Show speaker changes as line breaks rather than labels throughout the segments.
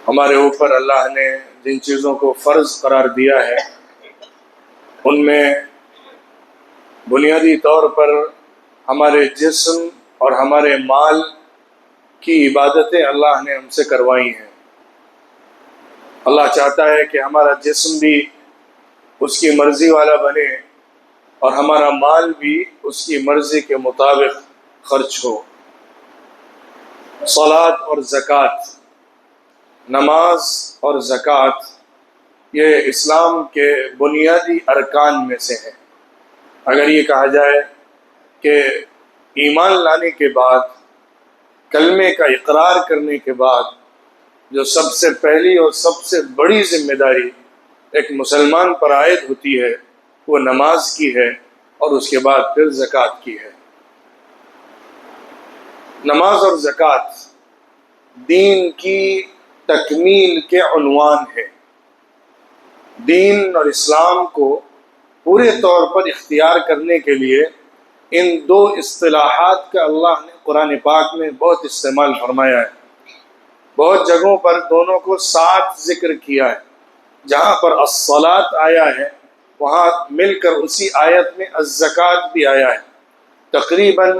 ہمارے اوپر اللہ نے جن چیزوں کو فرض قرار دیا ہے ان میں بنیادی طور پر ہمارے جسم اور ہمارے مال کی عبادتیں اللہ نے ہم سے کروائی ہیں۔ اللہ چاہتا ہے کہ ہمارا جسم بھی اس کی مرضی والا بنے اور ہمارا مال بھی اس کی مرضی کے مطابق خرچ ہو۔ صلاۃ اور زکوٰۃ، نماز اور زکوٰۃ یہ اسلام کے بنیادی ارکان میں سے ہے۔ اگر یہ کہا جائے کہ ایمان لانے کے بعد، کلمے کا اقرار کرنے کے بعد جو سب سے پہلی اور سب سے بڑی ذمہ داری ایک مسلمان پر عائد ہوتی ہے وہ نماز کی ہے اور اس کے بعد پھر زکوٰۃ کی ہے۔ نماز اور زکوٰۃ دین کی تکمیل کے عنوان ہے۔ دین اور اسلام کو پورے طور پر اختیار کرنے کے لیے ان دو اصطلاحات کا اللہ نے قرآن پاک میں بہت استعمال فرمایا ہے۔ بہت جگہوں پر دونوں کو ساتھ ذکر کیا ہے۔ جہاں پر الصلاۃ آیا ہے وہاں مل کر اسی آیت میں الزکوٰۃ بھی آیا ہے۔ تقریباً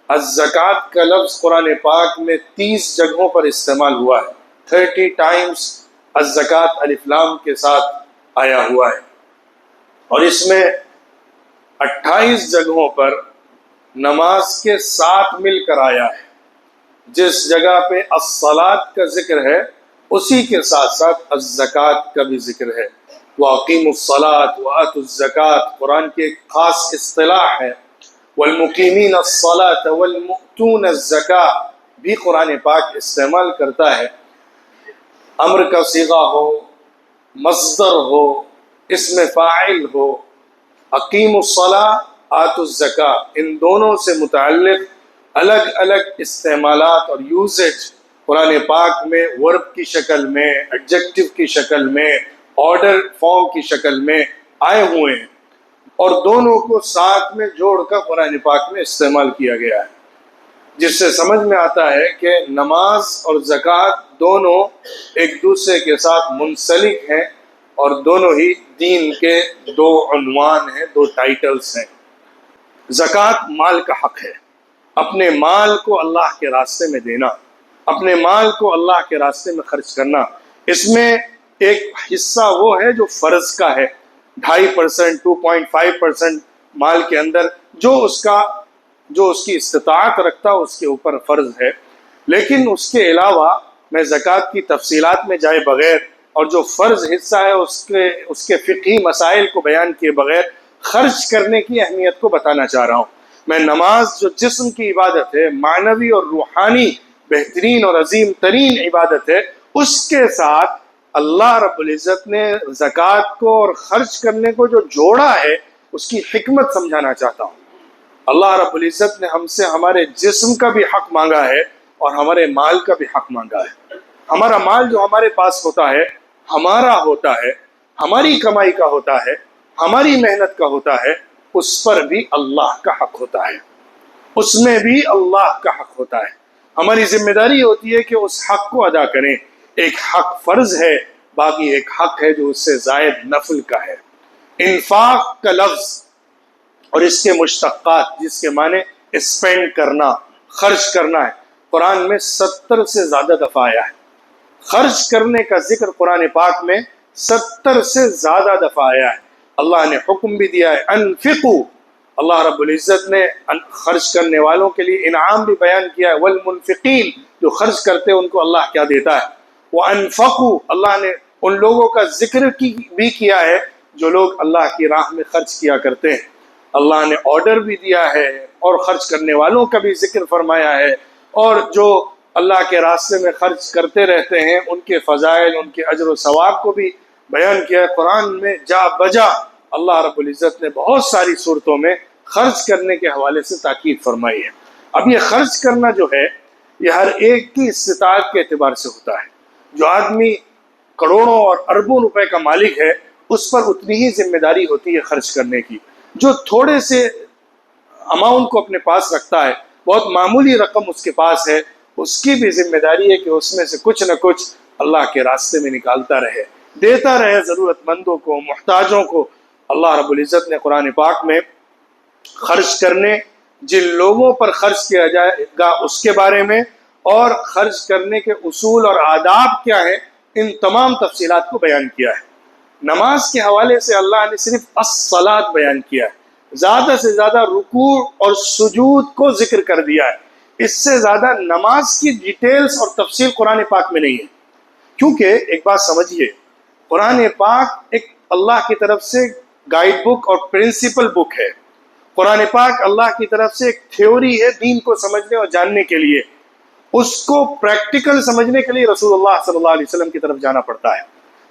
الزکوٰۃ کا لفظ قرآن پاک میں 30 جگہوں پر استعمال ہوا ہے۔ 30 ٹائمز الزکوٰۃ الف لام کے ساتھ آیا ہوا ہے، اور اس میں 28 جگہوں پر نماز کے ساتھ مل کر آیا ہے۔ جس جگہ پہ الصلاۃ کا ذکر ہے اسی کے ساتھ ساتھ الزکوٰۃ کا بھی ذکر ہے۔ وَأَقِیمُوا الصَّلَاةَ وَآتُوا الزَّکَاةَ قرآن کی ایک خاص اصطلاح ہے۔ وَالْمُقِیمِینَ الصَّلَاةَ وَالْمُؤْتُونَ الزَّکَاةَ بھی قرآن پاک استعمال کرتا ہے۔ امر کا صیغہ ہو، مصدر ہو، اسم فاعل ہو، اقیم الصلاۃ آتوا الزکاۃ، ان دونوں سے متعلق الگ الگ استعمالات اور یوزج قرآن پاک میں ورب کی شکل میں، ایڈجیکٹو کی شکل میں، آرڈر فارم کی شکل میں آئے ہوئے ہیں، اور دونوں کو ساتھ میں جوڑ کر قرآن پاک میں استعمال کیا گیا ہے، جس سے سمجھ میں آتا ہے کہ نماز اور زکوٰۃ دونوں ایک دوسرے کے ساتھ منسلک ہیں اور دونوں ہی دین کے دو عنوان ہیں، دو ٹائٹلز ہیں۔ زکوٰۃ مال کا حق ہے، اپنے مال کو اللہ کے راستے میں دینا، اپنے مال کو اللہ کے راستے میں خرچ کرنا۔ اس میں ایک حصہ وہ ہے جو فرض کا ہے، 2.5%، 2.5% مال کے اندر جو اس کی استطاعت رکھتا اس کے اوپر فرض ہے۔ لیکن اس کے علاوہ میں زکوٰۃ کی تفصیلات میں جائے بغیر اور جو فرض حصہ ہے اس کے فقہی مسائل کو بیان کیے بغیر خرچ کرنے کی اہمیت کو بتانا چاہ رہا ہوں۔ میں نماز جو جسم کی عبادت ہے، معنوی اور روحانی بہترین اور عظیم ترین عبادت ہے، اس کے ساتھ اللہ رب العزت نے زکوٰۃ کو اور خرچ کرنے کو جو جوڑا ہے اس کی حکمت سمجھانا چاہتا ہوں۔ اللہ رب العزت نے ہم سے ہمارے جسم کا بھی حق مانگا ہے اور ہمارے مال کا بھی حق مانگا ہے۔ ہمارا مال جو ہمارے پاس ہوتا ہے، ہمارا ہوتا ہے، ہماری کمائی کا ہوتا ہے، ہماری محنت کا ہوتا ہے، اس پر بھی اللہ کا حق ہوتا ہے، اس میں بھی اللہ کا حق ہوتا ہے۔ ہماری ذمہ داری ہوتی ہے کہ اس حق کو ادا کریں۔ ایک حق فرض ہے، باقی ایک حق ہے جو اس سے زائد نفل کا ہے۔ انفاق کا لفظ اور اس کے مشتقات جس کے معنی اسپینڈ کرنا، خرچ کرنا ہے، قرآن میں 70 سے زیادہ دفعہ آیا ہے۔ خرچ کرنے کا ذکر قرآن پاک میں 70 سے زیادہ دفعہ آیا ہے۔ اللہ نے حکم بھی دیا ہے، انفقوا، اللہ رب العزت نے خرچ کرنے والوں کے لیے انعام بھی بیان کیا ہے، والمنفقین، جو خرچ کرتے ہیں ان کو اللہ کیا دیتا ہے، وانفقوا، اللہ نے ان لوگوں کا ذکر بھی کیا ہے جو لوگ اللہ کی راہ میں خرچ کیا کرتے ہیں۔ اللہ نے آرڈر بھی دیا ہے اور خرچ کرنے والوں کا بھی ذکر فرمایا ہے، اور جو اللہ کے راستے میں خرچ کرتے رہتے ہیں ان کے فضائل، ان کے اجر و ثواب کو بھی بیان کیا ہے۔ قرآن میں جا بجا اللہ رب العزت نے بہت ساری صورتوں میں خرچ کرنے کے حوالے سے تاکید فرمائی ہے۔ اب یہ خرچ کرنا جو ہے یہ ہر ایک کی استطاعت کے اعتبار سے ہوتا ہے۔ جو آدمی کروڑوں اور اربوں روپے کا مالک ہے اس پر اتنی ہی ذمہ داری ہوتی ہے خرچ کرنے کی۔ جو تھوڑے سے اماؤنٹ کو اپنے پاس رکھتا ہے، بہت معمولی رقم اس کے پاس ہے، اس کی بھی ذمہ داری ہے کہ اس میں سے کچھ نہ کچھ اللہ کے راستے میں نکالتا رہے، دیتا رہے ضرورت مندوں کو، محتاجوں کو۔ اللہ رب العزت نے قرآن پاک میں خرچ کرنے، جن لوگوں پر خرچ کیا جائے گا اس کے بارے میں، اور خرچ کرنے کے اصول اور آداب کیا ہے، ان تمام تفصیلات کو بیان کیا ہے۔ نماز کے حوالے سے اللہ نے صرف الصلاۃ بیان کیا ہے، زیادہ سے زیادہ رکوع اور سجود کو ذکر کر دیا ہے۔ اس سے زیادہ نماز کی ڈیٹیلز اور تفصیل قرآن پاک میں نہیں ہے، کیونکہ ایک بات سمجھیے، قرآن پاک ایک اللہ کی طرف سے گائیڈ بک اور پرنسپل بک ہے۔ قرآن پاک اللہ کی طرف سے ایک تھیوری ہے دین کو سمجھنے اور جاننے کے لیے۔ اس کو پریکٹیکل سمجھنے کے لیے رسول اللہ صلی اللہ علیہ وسلم کی طرف جانا پڑتا ہے۔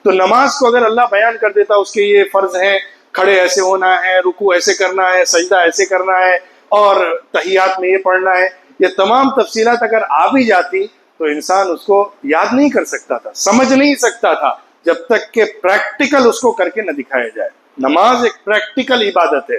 تو نماز کو اگر اللہ بیان کر دیتا اس کے یہ فرض ہیں، کھڑے ایسے ہونا ہے، رکوع ایسے کرنا ہے، سجدہ ایسے کرنا ہے، اور تحیات میں یہ پڑھنا ہے، یہ تمام تفصیلات اگر آ بھی جاتی تو انسان اس کو یاد نہیں کر سکتا تھا، سمجھ نہیں سکتا تھا، جب تک کہ پریکٹیکل اس کو کر کے نہ دکھایا جائے۔ نماز ایک پریکٹیکل عبادت ہے،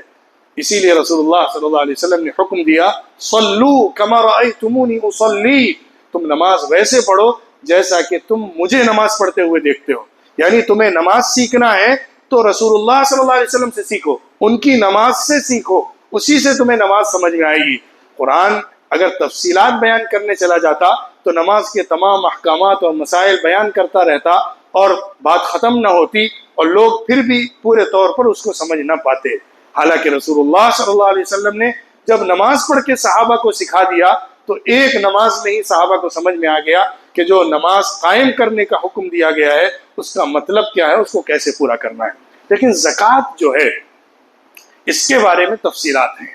اسی لیے رسول اللہ صلی اللہ علیہ وسلم نے حکم دیا، صلو کما رأیتمونی اصلی، تم نماز ویسے پڑھو جیسا کہ تم مجھے نماز پڑھتے ہوئے دیکھتے ہو۔ یعنی تمہیں نماز سیکھنا ہے تو رسول اللہ صلی اللہ علیہ وسلم سے سیکھو، ان کی نماز سے سیکھو، اسی سے تمہیں نماز سمجھ میں آئے گی۔ قرآن اگر تفصیلات بیان کرنے چلا جاتا تو نماز کے تمام احکامات اور مسائل بیان کرتا رہتا اور بات ختم نہ ہوتی، اور لوگ پھر بھی پورے طور پر اس کو سمجھ نہ پاتے۔ حالانکہ رسول اللہ صلی اللہ علیہ وسلم نے جب نماز پڑھ کے صحابہ کو سکھا دیا تو ایک نماز میں ہی صحابہ کو سمجھ میں آ گیا کہ جو نماز قائم کرنے کا حکم دیا گیا ہے اس کا مطلب کیا ہے، اس کو کیسے پورا کرنا ہے۔ لیکن زکوٰۃ جو ہے اس کے بارے میں تفصیلات ہیں،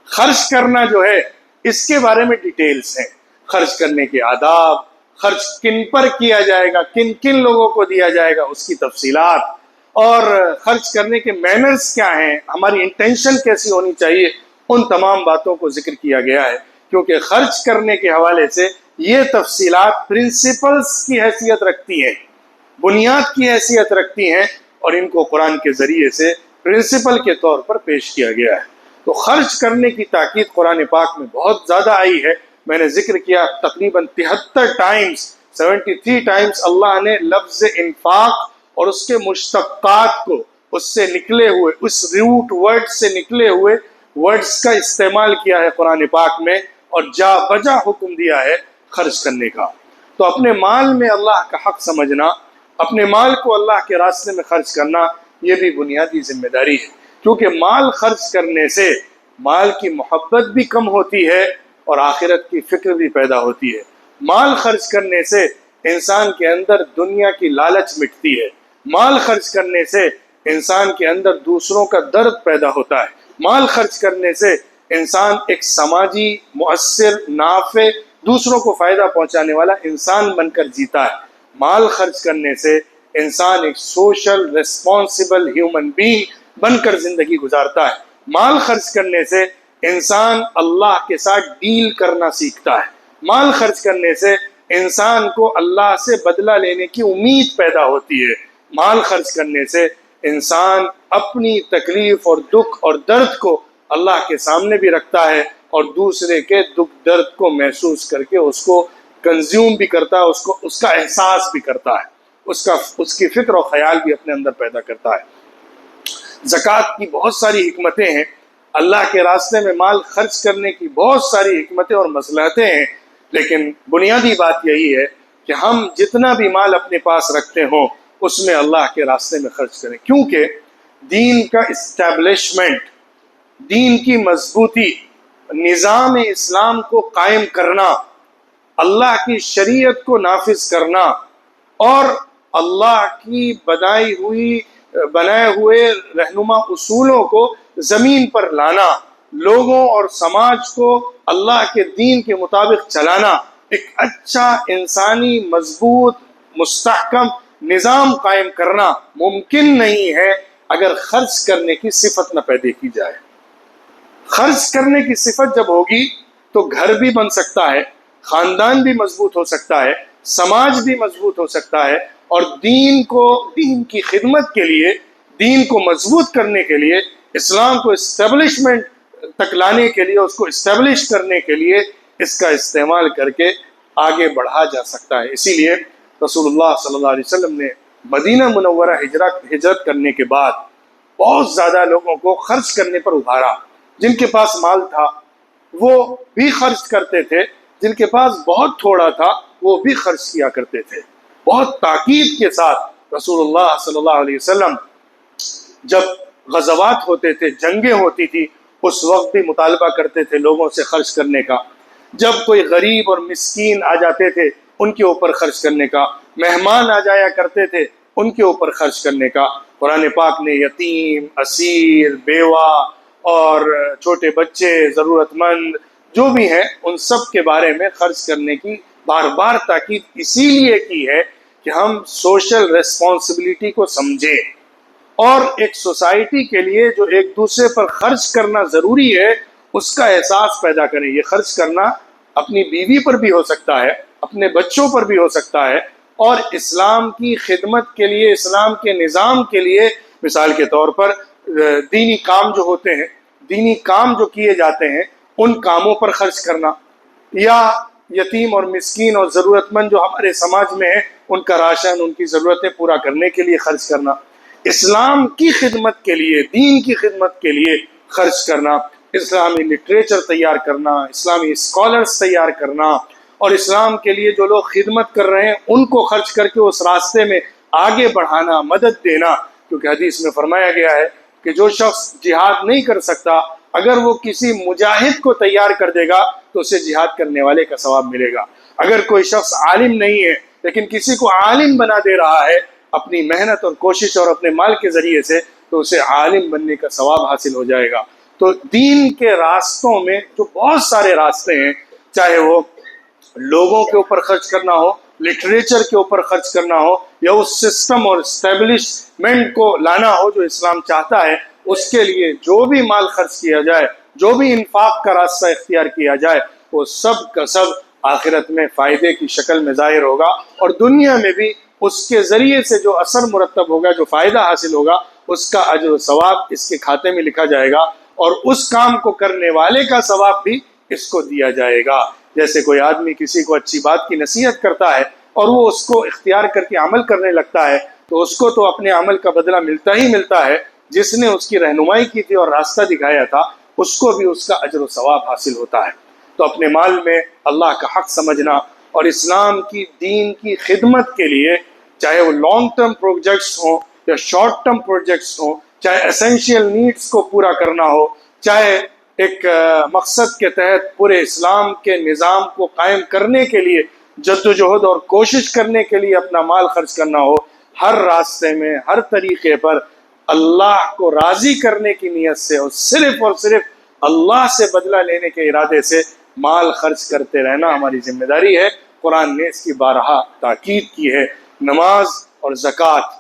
خرچ کرنا جو ہے اس کے بارے میں ڈیٹیلز ہیں، خرچ کرنے کے آداب، خرچ کن پر کیا جائے گا، کن کن لوگوں کو دیا جائے گا، اس کی تفصیلات، اور خرچ کرنے کے مینرز کیا ہیں، ہماری انٹینشن کیسی ہونی چاہیے، ان تمام باتوں کو ذکر کیا گیا ہے۔ کیونکہ خرچ کرنے کے حوالے سے یہ تفصیلات پرنسپلز کی حیثیت رکھتی ہیں، بنیاد کی حیثیت رکھتی ہیں، اور ان کو قرآن کے ذریعے سے پرنسپل کے طور پر پیش کیا گیا ہے۔ تو خرچ کرنے کی تاکید قرآن پاک میں بہت زیادہ آئی ہے۔ میں نے ذکر کیا تقریباً 73 ٹائمز اللہ نے لفظ انفاق اور اس کے مشتقات کو، اس سے نکلے ہوئے، اس روٹ ورڈ سے نکلے ہوئے ورڈز کا استعمال کیا ہے قرآن پاک میں، اور جا بجا حکم دیا ہے خرچ کرنے کا۔ تو اپنے مال میں اللہ کا حق سمجھنا، اپنے مال کو اللہ کے راستے میں خرچ کرنا، یہ بھی بنیادی ذمہ داری ہے، کیونکہ مال خرچ کرنے سے مال کی محبت بھی کم ہوتی ہے اور آخرت کی فکر بھی پیدا ہوتی ہے۔ مال خرچ کرنے سے انسان کے اندر دنیا کی لالچ مٹتی ہے، مال خرچ کرنے سے انسان کے اندر دوسروں کا درد پیدا ہوتا ہے، مال خرچ کرنے سے انسان ایک سماجی، مؤثر، نافع، دوسروں کو فائدہ پہنچانے والا انسان بن کر جیتا ہے۔ مال خرچ کرنے سے انسان ایک سوشل ریسپانسبل ہیومن بینگ بن کر زندگی گزارتا ہے۔ مال خرچ کرنے سے انسان اللہ کے ساتھ ڈیل کرنا سیکھتا ہے۔ مال خرچ کرنے سے انسان کو اللہ سے بدلہ لینے کی امید پیدا ہوتی ہے۔ مال خرچ کرنے سے انسان اپنی تکلیف اور دکھ اور درد کو اللہ کے سامنے بھی رکھتا ہے، اور دوسرے کے دکھ درد کو محسوس کر کے اس کو کنزیوم بھی کرتا ہے، اس کا احساس بھی کرتا ہے، اس کی فکر و خیال بھی اپنے اندر پیدا کرتا ہے۔ زکوٰۃ کی بہت ساری حکمتیں ہیں، اللہ کے راستے میں مال خرچ کرنے کی بہت ساری حکمتیں اور مصلحتیں ہیں، لیکن بنیادی بات یہی ہے کہ ہم جتنا بھی مال اپنے پاس رکھتے ہوں اس میں اللہ کے راستے میں خرچ کریں، کیونکہ دین کا اسٹیبلشمنٹ، دین کی مضبوطی، نظام اسلام کو قائم کرنا، اللہ کی شریعت کو نافذ کرنا، اور اللہ کی بنائے ہوئے رہنما اصولوں کو زمین پر لانا، لوگوں اور سماج کو اللہ کے دین کے مطابق چلانا، ایک اچھا انسانی مضبوط مستحکم نظام قائم کرنا ممکن نہیں ہے اگر خرچ کرنے کی صفت نہ پیدا کی جائے۔ خرچ کرنے کی صفت جب ہوگی تو گھر بھی بن سکتا ہے، خاندان بھی مضبوط ہو سکتا ہے، سماج بھی مضبوط ہو سکتا ہے، اور دین کی خدمت کے لیے، دین کو مضبوط کرنے کے لیے، اسلام کو اسٹیبلشمنٹ تک لانے کے لیے، اس کو اسٹیبلش کرنے کے لیے اس کا استعمال کر کے آگے بڑھا جا سکتا ہے۔ اسی لیے رسول اللہ صلی اللہ علیہ وسلم نے مدینہ منورہ ہجرت کرنے کے بعد بہت زیادہ لوگوں کو خرچ کرنے پر ابھارا۔ جن کے پاس مال تھا وہ بھی خرچ کرتے تھے، جن کے پاس بہت تھوڑا تھا وہ بھی خرچ کیا کرتے تھے۔ بہت تاکید کے ساتھ رسول اللہ صلی اللہ علیہ وسلم جب غزوات ہوتے تھے، جنگیں ہوتی تھی، اس وقت بھی مطالبہ کرتے تھے لوگوں سے خرچ کرنے کا۔ جب کوئی غریب اور مسکین آ جاتے تھے ان کے اوپر خرچ کرنے کا، مہمان آ جایا کرتے تھے ان کے اوپر خرچ کرنے کا۔ قرآن پاک نے یتیم، اسیر، بیوہ اور چھوٹے بچے، ضرورت مند جو بھی ہیں ان سب کے بارے میں خرچ کرنے کی بار بار تاکید اسی لیے کی ہے کہ ہم سوشل ریسپانسبلٹی کو سمجھیں، اور ایک سوسائٹی کے لیے جو ایک دوسرے پر خرچ کرنا ضروری ہے اس کا احساس پیدا کریں۔ یہ خرچ کرنا اپنی بیوی پر بھی ہو سکتا ہے، اپنے بچوں پر بھی ہو سکتا ہے، اور اسلام کی خدمت کے لیے، اسلام کے نظام کے لیے، مثال کے طور پر دینی کام جو ہوتے ہیں، دینی کام جو کیے جاتے ہیں ان کاموں پر خرچ کرنا، یا یتیم اور مسکین اور ضرورت مند جو ہمارے سماج میں ہیں ان کا راشن، ان کی ضرورتیں پورا کرنے کے لیے خرچ کرنا، اسلام کی خدمت کے لیے، دین کی خدمت کے لیے خرچ کرنا، اسلامی لٹریچر تیار کرنا، اسلامی اسکالرز تیار کرنا، اور اسلام کے لیے جو لوگ خدمت کر رہے ہیں ان کو خرچ کر کے اس راستے میں آگے بڑھانا، مدد دینا۔ کیونکہ حدیث میں فرمایا گیا ہے کہ جو شخص جہاد نہیں کر سکتا اگر وہ کسی مجاہد کو تیار کر دے گا تو اسے جہاد کرنے والے کا ثواب ملے گا۔ اگر کوئی شخص عالم نہیں ہے لیکن کسی کو عالم بنا دے رہا ہے اپنی محنت اور کوشش اور اپنے مال کے ذریعے سے تو اسے عالم بننے کا ثواب حاصل ہو جائے گا۔ تو دین کے راستوں میں جو بہت سارے راستے ہیں، چاہے وہ لوگوں کے اوپر خرچ کرنا ہو، لٹریچر کے اوپر خرچ کرنا ہو، یا اس سسٹم اور اسٹیبلشمنٹ کو لانا ہو جو اسلام چاہتا ہے، اس کے لیے جو بھی مال خرچ کیا جائے، جو بھی انفاق کا راستہ اختیار کیا جائے، وہ سب کا سب آخرت میں فائدے کی شکل میں ظاہر ہوگا، اور دنیا میں بھی اس کے ذریعے سے جو اثر مرتب ہوگا، جو فائدہ حاصل ہوگا، اس کا اجر و ثواب اس کے کھاتے میں لکھا جائے گا، اور اس کام کو کرنے والے کا ثواب بھی اس کو دیا جائے گا۔ جیسے کوئی آدمی کسی کو اچھی بات کی نصیحت کرتا ہے اور وہ اس کو اختیار کر کے عمل کرنے لگتا ہے تو اس کو تو اپنے عمل کا بدلہ ملتا ہی ملتا ہے، جس نے اس کی رہنمائی کی تھی اور راستہ دکھایا تھا اس کو بھی اس کا اجر و ثواب حاصل ہوتا ہے۔ تو اپنے مال میں اللہ کا حق سمجھنا اور اسلام کی دین کی خدمت کے لیے، چاہے وہ لانگ ٹرم پروجیکٹس ہوں یا شارٹ ٹرم پروجیکٹس ہوں، چاہے اسینشیل نیڈس کو پورا کرنا ہو، چاہے ایک مقصد کے تحت پورے اسلام کے نظام کو قائم کرنے کے لیے جدوجہد اور کوشش کرنے کے لیے اپنا مال خرچ کرنا ہو، ہر راستے میں، ہر طریقے پر اللہ کو راضی کرنے کی نیت سے اور صرف اللہ سے بدلہ لینے کے ارادے سے مال خرچ کرتے رہنا ہماری ذمہ داری ہے۔ قرآن نے اس کی بارہا تاکید کی ہے۔ نماز اور زکوٰۃ،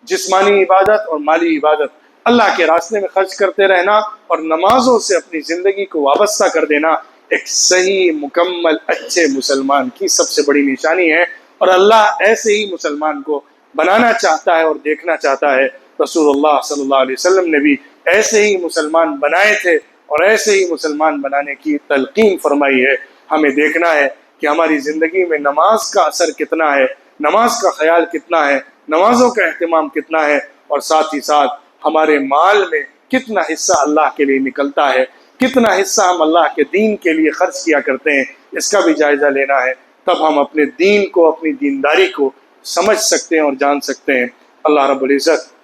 جسمانی عبادت اور مالی عبادت، اللہ کے راستے میں خرچ کرتے رہنا اور نمازوں سے اپنی زندگی کو وابستہ کر دینا ایک صحیح، مکمل، اچھے مسلمان کی سب سے بڑی نشانی ہے، اور اللہ ایسے ہی مسلمان کو بنانا چاہتا ہے اور دیکھنا چاہتا ہے۔ رسول اللہ صلی اللہ علیہ وسلم نے بھی ایسے ہی مسلمان بنائے تھے اور ایسے ہی مسلمان بنانے کی تلقین فرمائی ہے۔ ہمیں دیکھنا ہے کہ ہماری زندگی میں نماز کا اثر کتنا ہے، نماز کا خیال کتنا ہے، نمازوں کا اہتمام کتنا ہے، اور ساتھ ہی ساتھ ہمارے مال میں کتنا حصہ اللہ کے لیے نکلتا ہے، کتنا حصہ ہم اللہ کے دین کے لیے خرچ کیا کرتے ہیں، اس کا بھی جائزہ لینا ہے۔ تب ہم اپنے دین کو، اپنی دینداری کو سمجھ سکتے ہیں اور جان سکتے ہیں۔ اللہ رب العزت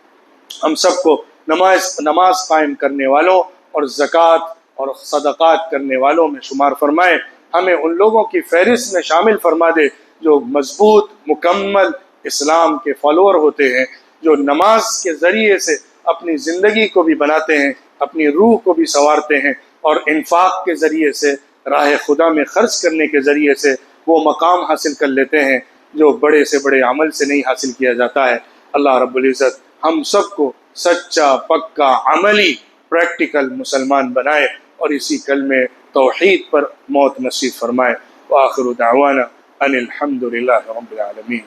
ہم سب کو نماز قائم کرنے والوں اور زکوٰۃ اور صدقات کرنے والوں میں شمار فرمائے، ہمیں ان لوگوں کی فہرست میں شامل فرما دے جو مضبوط، مکمل اسلام کے فالوور ہوتے ہیں، جو نماز کے ذریعے سے اپنی زندگی کو بھی بناتے ہیں، اپنی روح کو بھی سنوارتے ہیں، اور انفاق کے ذریعے سے، راہ خدا میں خرچ کرنے کے ذریعے سے وہ مقام حاصل کر لیتے ہیں جو بڑے سے بڑے عمل سے نہیں حاصل کیا جاتا ہے۔ اللہ رب العزت ہم سب کو سچا، پکا، عملی، پریکٹیکل مسلمان بنائے اور اسی کلمے توحید پر موت نصیب فرمائے۔ وآخر دعوانا ان الحمد للہ رب العالمین۔